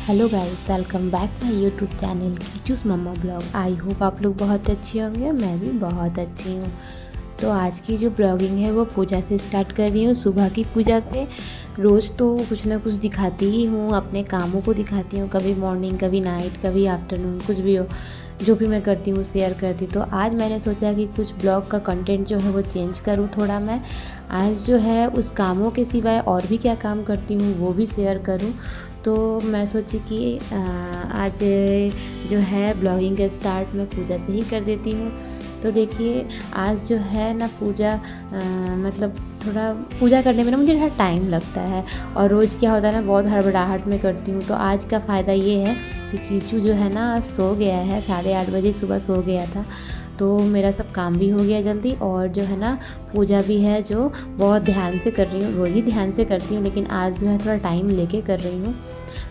Hello guys, welcome back my YouTube channel कीचूस mamma blog. I hope आप लोग बहुत अच्छे होंगे, मैं भी बहुत अच्छी हूँ। तो आज की जो ब्लॉगिंग है वो पूजा से स्टार्ट कर रही हूँ, सुबह की पूजा से। रोज़ तो कुछ ना कुछ दिखाती ही हूँ, अपने कामों को दिखाती हूँ, कभी मॉर्निंग, कभी नाइट, कभी आफ्टरनून, कुछ भी हो, जो भी मैं करती हूँ शेयर करती हूँ। तो आज मैंने सोचा कि कुछ ब्लॉग का कंटेंट जो है वो चेंज करूँ थोड़ा। मैं आज जो है उस कामों के सिवाय और भी क्या काम करती हूँ वो भी शेयर करूँ। तो मैं सोची कि आज जो है ब्लॉगिंग का स्टार्ट मैं पूजा से ही कर देती हूँ। तो देखिए, आज जो है ना पूजा मतलब थोड़ा पूजा करने में ना मुझे थोड़ा टाइम लगता है, और रोज़ क्या होता है ना बहुत हड़बड़ाहट में करती हूँ। तो आज का फ़ायदा ये है कि कीचू जो है ना सो गया है, 8:30 बजे सुबह सो गया था। तो मेरा सब काम भी हो गया जल्दी, और जो है ना पूजा भी है जो बहुत ध्यान से कर रही हूँ। रोज़ ही ध्यान से करती हूँ, लेकिन आज जो है थोड़ा टाइम लेके कर रही हूँ।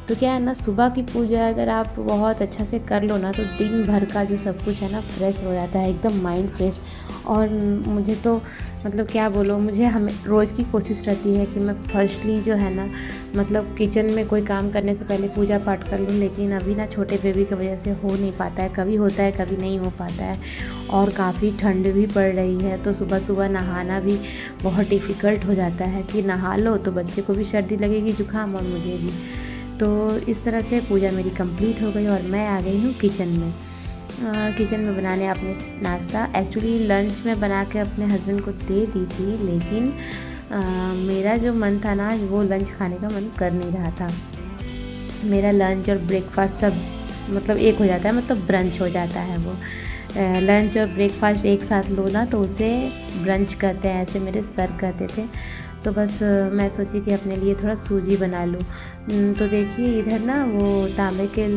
तो क्या है ना, सुबह की पूजा अगर आप बहुत अच्छा से कर लो ना तो दिन भर का जो सब कुछ है ना फ्रेश हो जाता है, एकदम माइंड फ्रेश। और मुझे तो मतलब क्या बोलो, मुझे हमें रोज़ की कोशिश रहती है कि मैं फर्स्टली जो है ना मतलब किचन में कोई काम करने से पहले पूजा पाठ कर लूँ। लेकिन अभी ना छोटे बेबी की वजह से हो नहीं पाता है, कभी होता है कभी नहीं हो पाता है, और काफ़ी ठंड भी पड़ रही है। तो सुबह सुबह नहाना भी बहुत डिफ़िकल्ट हो जाता है कि नहा लो तो बच्चे को भी सर्दी लगेगी, जुकाम, और मुझे भी। तो इस तरह से पूजा मेरी कंप्लीट हो गई और मैं आ गई हूँ किचन में। किचन में बनाने अपने नाश्ता। एक्चुअली लंच में बना के अपने हस्बैंड को दे दी थी, लेकिन मेरा जो मन था ना वो लंच खाने का मन कर नहीं रहा था। मेरा लंच और ब्रेकफास्ट सब मतलब एक हो जाता है, मतलब ब्रंच हो जाता है वो। लंच और ब्रेकफास्ट एक साथ लो ना तो उसे ब्रंच कहते हैं, ऐसे मेरे सर कहते थे। तो बस मैं सोची कि अपने लिए थोड़ा सूजी बना लूँ। तो देखिए इधर ना वो तांबे के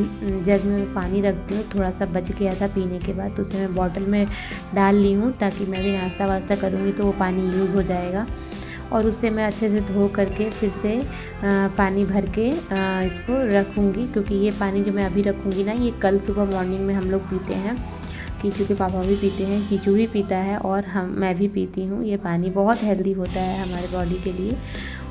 जग में पानी रख दी हूँ, थोड़ा सा बच गया था पीने के बाद, तो उसे मैं बॉटल में डाल ली हूँ ताकि मैं भी नाश्ता वास्ता करूँगी तो वो पानी यूज़ हो जाएगा। और उसे मैं अच्छे से धो करके फिर से पानी भर के इसको रखूँगी, क्योंकि ये पानी जो मैं अभी रखूँगी ना ये कल सुबह मॉर्निंग में हम लोग पीते हैं। कीचू के पापा भी पीते हैं, कीचू भी पीता है, और मैं भी पीती हूँ। ये पानी बहुत हेल्दी होता है हमारे बॉडी के लिए।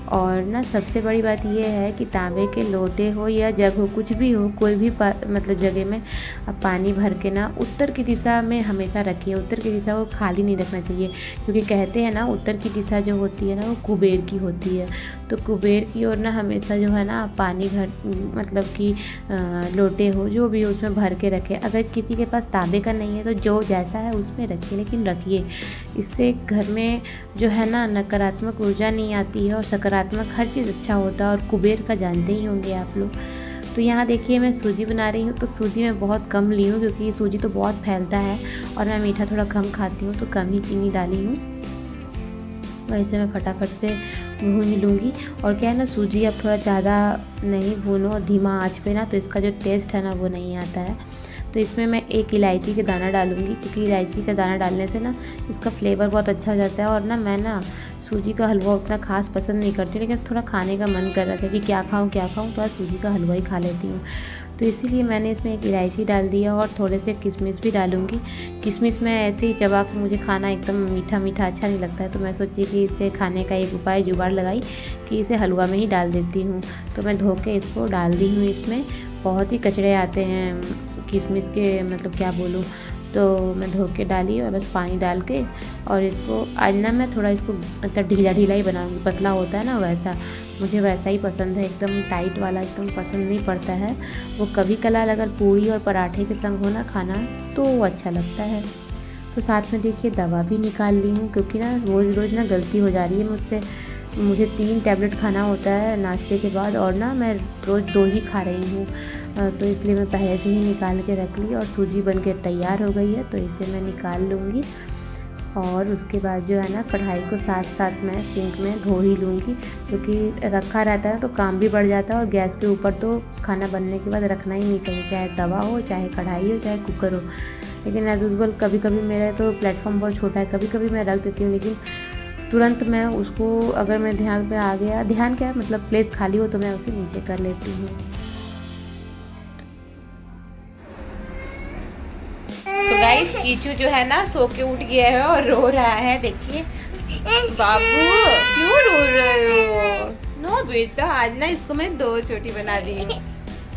और ना सबसे बड़ी बात ये है कि तांबे के लोटे हो या जग हो, कुछ भी हो, कोई भी मतलब जगह में आप पानी भर के ना उत्तर की दिशा में हमेशा रखिए। उत्तर की दिशा को खाली नहीं रखना चाहिए, क्योंकि कहते हैं ना उत्तर की दिशा जो होती है ना वो कुबेर की होती है। तो कुबेर की ओर ना हमेशा जो है ना पानी घर मतलब कि लोटे हो जो भी हो उसमें भर के रखें। अगर किसी के पास तांबे का नहीं है तो जो जैसा है उसमें रखिए, लेकिन रखिए। इससे घर में जो है ना नकारात्मक ऊर्जा नहीं आती है, और सकारात्मक हर चीज़ अच्छा होता है। और कुबेर का जानते ही होंगे आप लोग। तो यहाँ देखिए मैं सूजी बना रही हूँ, तो सूजी मैं बहुत कम ली हूँ क्योंकि सूजी तो बहुत फैलता है, और मैं मीठा थोड़ा कम खाती हूँ, तो कम ही चीनी डाली हूँ। वैसे मैं फटाफट से भून लूँगी। और क्या है ना, सूजी अब थोड़ा ज़्यादा नहीं भूनो धीमा आंच पे ना, तो इसका जो टेस्ट है ना वो नहीं आता है। तो इसमें मैं एक इलायची का दाना डालूँगी, क्योंकि इलायची का दाना डालने से ना इसका फ्लेवर बहुत अच्छा हो जाता है। और ना मैं ना सूजी का हलवा उतना खास पसंद नहीं करती, लेकिन थोड़ा खाने का मन कर रहा था कि क्या खाऊँ, तो आज सूजी का हलवा ही खा लेती हूँ। तो इसीलिए मैंने इसमें एक इलायची डाल दिया, और थोड़े से किशमिश भी डालूँगी। किशमिश में ऐसे ही चबा के मुझे खाना एकदम मीठा मीठा अच्छा नहीं लगता है, तो मैं सोची कि इसे खाने का एक उपाय जुगाड़ लगाई कि इसे हलवा में ही डाल देती हूँ। तो मैं धो के इसको डाल दी हूँ इसमें। बहुत ही कचड़े आते हैं किशमिश के, मतलब क्या बोलूँ। तो मैं धो के डाली और बस पानी डाल के, और इसको आज ना मैं थोड़ा इसको मतलब ढीला ढीला ही बनाऊँगी। पतला होता है ना वैसा, मुझे वैसा ही पसंद है, एकदम टाइट वाला एकदम पसंद नहीं पड़ता है। वो कभी कलाल अगर पूड़ी और पराठे के संग हो ना खाना तो वो अच्छा लगता है। तो साथ में देखिए दवा भी निकाल ली हूँ, क्योंकि ना रोज़ रोज़ ना गलती हो जा रही है मुझसे। मुझे 3 टैबलेट खाना होता है नाश्ते के बाद, और ना मैं रोज़ 2 ही खा रही हूँ। तो इसलिए मैं पहले से ही निकाल के रख ली, और सूजी बन के तैयार हो गई है, तो इसे मैं निकाल लूँगी। और उसके बाद जो है ना कढ़ाई को साथ साथ मैं सिंक में धो ही लूँगी, क्योंकि रखा रहता है तो काम भी बढ़ जाता है। और गैस के ऊपर तो खाना बनने के बाद रखना ही नहीं चाहिए, चाहे तवा हो, चाहे कढ़ाई हो, चाहे कुकर हो। लेकिन एज यूजुअल कभी कभी मेरा तो प्लेटफॉर्म बहुत छोटा है, कभी कभी मैं रख देती हूँ, लेकिन तुरंत मैं उसको अगर मेरे ध्यान पे आ गया, ध्यान क्या मतलब प्लेस खाली हो, तो मैं उसे नीचे कर लेती हूँ। सो गाइस, कीचू जो है ना सो के उठ गया है और रो रहा है। देखिए बाबू क्यों रो रहे हो? नो बेटा, आज ना इसको मैं 2 चोटी बना दी हूँ।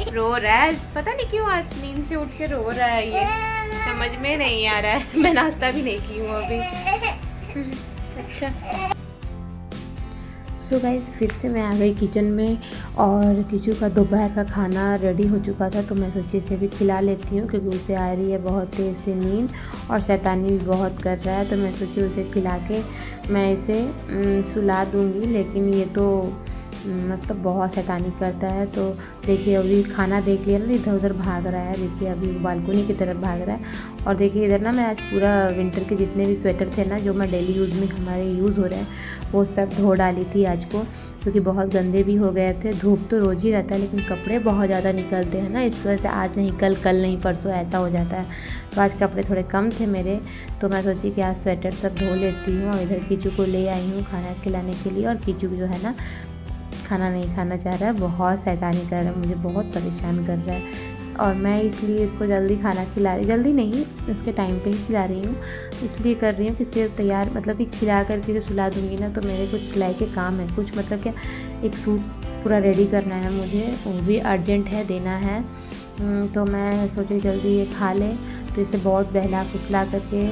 रो रहा है, पता नहीं क्यों आज नींद से उठ के रो रहा है, ये समझ में नहीं आ रहा है। मैं नाश्ता भी नहीं की हूँ अभी। अच्छा सो गाइस, फिर से मैं आ गई किचन में और किचू का दोपहर का खाना रेडी हो चुका था, तो मैं सोची इसे भी खिला लेती हूँ क्योंकि उसे आ रही है बहुत तेज़ से नींद और शैतानी भी बहुत कर रहा है। तो मैं सोची उसे खिला के मैं इसे सुला दूँगी, लेकिन ये तो मतलब बहुत शैतानी करता है। तो देखिए अभी खाना देख लिया ना, इधर उधर भाग रहा है। देखिए अभी बालकनी की तरफ भाग रहा है। और देखिए इधर ना मैं आज पूरा विंटर के जितने भी स्वेटर थे ना जो मैं डेली यूज़ में हमारे यूज़ हो रहे हैं वो सब धो डाली थी आज को, क्योंकि बहुत गंदे भी हो गए थे। धूप तो रोज़ ही रहता है लेकिन कपड़े बहुत ज़्यादा निकलते हैं ना, इस वजह से आज नहीं कल, कल नहीं परसों ऐसा हो जाता है। तो आज कपड़े थोड़े कम थे मेरे, तो मैं सोची कि आज स्वेटर सब धो लेती हूँ। और इधर कीचू को ले आई हूँ खाना खिलाने के लिए, और कीचू जो है ना खाना नहीं खाना चाह रहा है, बहुत शैतानी कर रहा है, मुझे बहुत परेशान कर रहा है। और मैं इसलिए इसको जल्दी खाना खिला रही, जल्दी नहीं इसके टाइम पे ही खिला रही हूँ। इसलिए कर रही हूँ कि इसके तैयार मतलब कि खिला करके सुला दूँगी ना तो मेरे कुछ सिलाई के काम है, कुछ मतलब क्या एक सूट पूरा रेडी करना है मुझे, वो भी अर्जेंट है, देना है। तो मैं सोची जल्दी ये खा ले, तो इसे बहुत बहला फुसला करके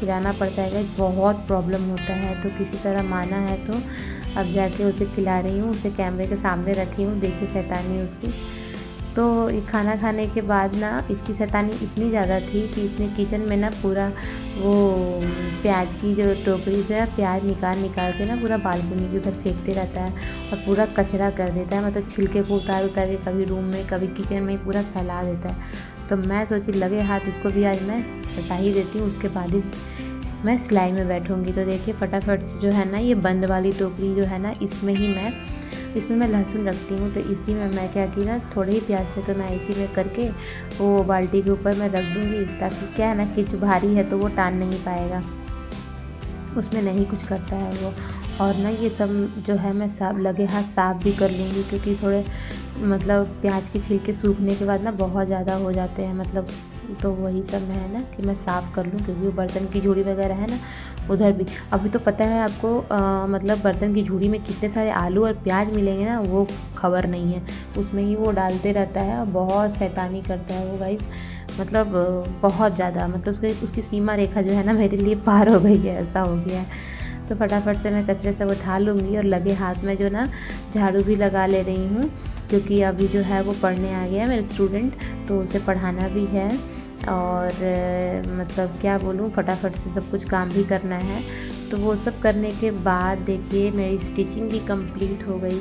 खिलाना पड़ता है, बहुत प्रॉब्लम होता है। तो किसी तरह माना है तो अब जाके उसे खिला रही हूँ, उसे कैमरे के सामने रखी हूँ। देखिए शैतानी उसकी। तो ये खाना खाने के बाद ना इसकी शैतानी इतनी ज़्यादा थी कि इसने किचन में ना पूरा वो प्याज की जो टोकरी से प्याज निकाल के ना पूरा बालकनी के उधर फेंकते रहता है और पूरा कचरा कर देता है। मतलब छिलके को उतार के कभी रूम में कभी किचन में पूरा फैला देता है। तो मैं सोची लगे हाथ इसको भी आज मैं हटा ही देती हूँ, उसके बाद ही मैं सिलाई में बैठूँगी। तो देखिए फटाफट से जो है ना ये बंद वाली टोकरी जो है ना इसमें मैं लहसुन रखती हूँ। तो इसी में मैं क्या की ना थोड़े ही प्याज थे तो मैं इसी में करके वो बाल्टी के ऊपर मैं रख दूँगी, ताकि क्या है ना कि जो भारी है तो वो टान नहीं पाएगा, उसमें नहीं कुछ करता है वो। और ना ये सब जो है मैं सब लगे हाथ साफ़ भी कर लूँगी, क्योंकि थोड़े मतलब प्याज के छिलके सूखने के बाद ना बहुत ज़्यादा हो जाते हैं मतलब। तो वही सब है ना कि मैं साफ़ कर लूँ, क्योंकि वो बर्तन की झूड़ी वगैरह है ना उधर भी। अभी तो पता है आपको मतलब बर्तन की झूड़ी में कितने सारे आलू और प्याज मिलेंगे ना, वो खबर नहीं है। उसमें ही वो डालते रहता है और बहुत शैतानी करता है वो गाइस, मतलब बहुत ज़्यादा। मतलब उसकी सीमा रेखा जो है ना मेरे लिए पार हो गई है, ऐसा हो गया है। तो फटाफट से मैं कचरे सब उठा लूँगी और लगे हाथ में जो ना झाड़ू भी लगा ले रही हूँ, क्योंकि अभी जो है वो पढ़ने आ गया है मेरा स्टूडेंट, तो उसे पढ़ाना भी है। और मतलब क्या बोलूँ, फटाफट से सब कुछ काम भी करना है। तो वो सब करने के बाद देखिए मेरी स्टिचिंग भी कंप्लीट हो गई।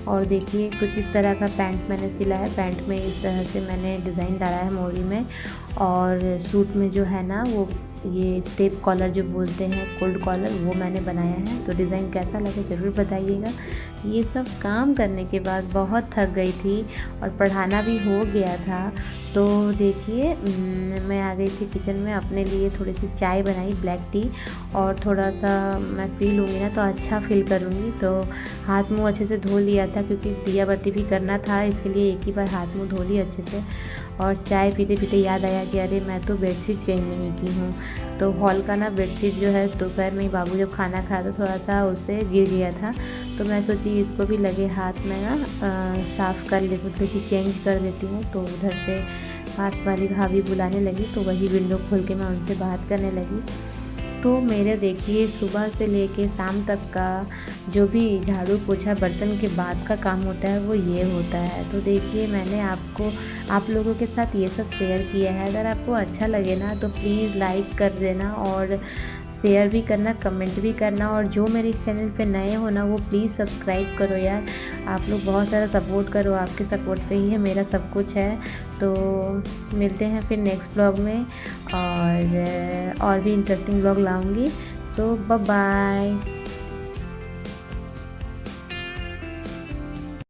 और देखिए कुछ इस तरह का पैंट मैंने सिला है। पैंट में इस तरह से मैंने डिज़ाइन डाला है मोरी में, और सूट में जो है ना वो ये स्टेप कॉलर जो बोलते हैं, कोल्ड कॉलर, वो मैंने बनाया है। तो डिज़ाइन कैसा लगे ज़रूर बताइएगा। ये सब काम करने के बाद बहुत थक गई थी और पढ़ाना भी हो गया था। तो देखिए मैं आ गई थी किचन में, अपने लिए थोड़ी सी चाय बनाई, ब्लैक टी, और थोड़ा सा मैं पी लूँगी ना तो अच्छा फील करूँगी। तो हाथ मुँह अच्छे से धो लिया था, क्योंकि दिया बत्ती भी करना था, इसके लिए एक ही बार हाथ मुँह धो लिया अच्छे से। और चाय पीते पीते याद आया कि अरे मैं तो बेडशीट चेंज नहीं की हूँ। तो हॉल का ना बेडशीट जो है दोपहर में बाबू जब खाना खाया तो थोड़ा सा उससे गिर गया था। तो मैं सोची इसको भी लगे हाथ में ना साफ़ कर ले, मतलब कि चेंज कर देती हूँ। तो उधर से पास वाली भाभी बुलाने लगी, तो वही विंडो खोल के मैं उनसे बात करने लगी। तो मेरे देखिए सुबह से लेके शाम तक का जो भी झाड़ू पोछा बर्तन के बाद का काम होता है वो ये होता है। तो देखिए मैंने आप लोगों के साथ ये सब शेयर किया है। अगर आपको अच्छा लगे ना तो प्लीज़ लाइक कर देना और शेयर भी करना, कमेंट भी करना। और जो मेरे इस चैनल पे नए हो ना वो प्लीज़ सब्सक्राइब करो यार। आप लोग बहुत सारा सपोर्ट करो, आपके सपोर्ट पे ही है मेरा सब कुछ है। तो मिलते हैं फिर नेक्स्ट ब्लॉग में, और भी इंटरेस्टिंग ब्लॉग लाऊंगी। सो बाय बाय।